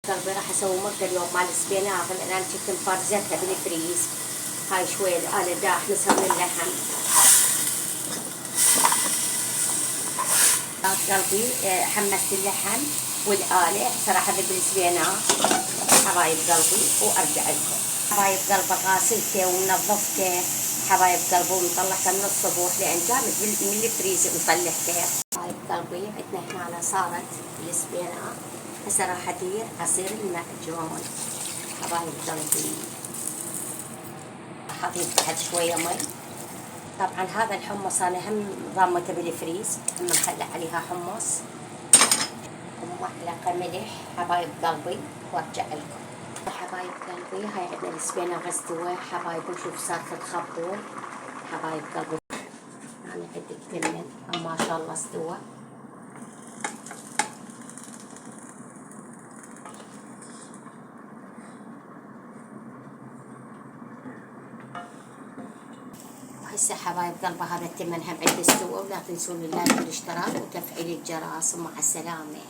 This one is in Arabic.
قلبي راح اسوي مرقه اليوم مال السبيناغ لان انا كنت مفرزتها بالفريز. هاي شويه انا دا احمسها من اللحم. قلبي حمست اللحم والآلة صراحة بالسبيناغ حبايب قلبي وارجع لكم. حبايب قلبي غاسلته ونظفته حبايب قلبي ومطلعته من الصبح لان جامد من الفريز وطلعته. حبايب قلبي عندنا هنا صارت السبيناغ. هسه راح ادير عصير المعجون حبايب قلبي. راح اضيف بعد شويه مي. طبعا هذا الحمص انا هم ضامته بالفريز هم مخلى عليها حمص ومعلقه ملح حبايب قلبي وارجع لكم. حبايب قلبي هاي عندنا السبيناغ استوى حبايب وشوف صارت تخبل حبايب قلبي. يعني عندك تمن ما شاء الله استوى. هسه حبايب قلبي هذا التمن هم عندي استوى ولا تنسون اللايك والاشتراك وتفعيل الجرس ومع السلامة.